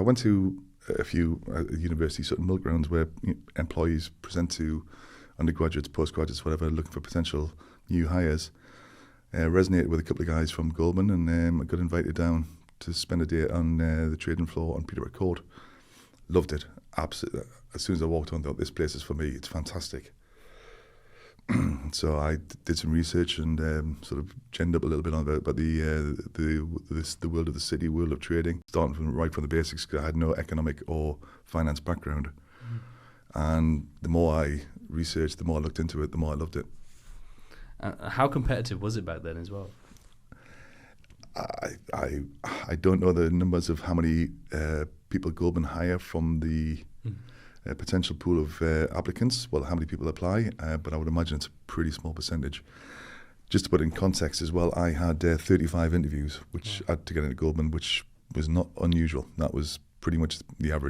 I went to a few university sort of milk rounds where employees present to undergraduates, postgraduates, whatever, looking for potential new hires. Resonated with a couple of guys from Goldman, and I got invited down to spend a day on the trading floor on Peterborough Court. Loved it, absolutely. As soon as I walked on, I thought, this place is for me. It's fantastic. So I did some research and sort of genned up a little bit on about the world of the city, world of trading, starting right from the basics, because I had no economic or finance background. And the more I researched, the more I looked into it, the more I loved it. How competitive was it back then as well? I don't know the numbers of how many people Goldman hire from the potential pool of applicants, well, how many people apply, but I would imagine it's a pretty small percentage. Just to put it in context as well, I had 35 interviews, which I had to get into Goldman, which was not unusual. That was pretty much the average.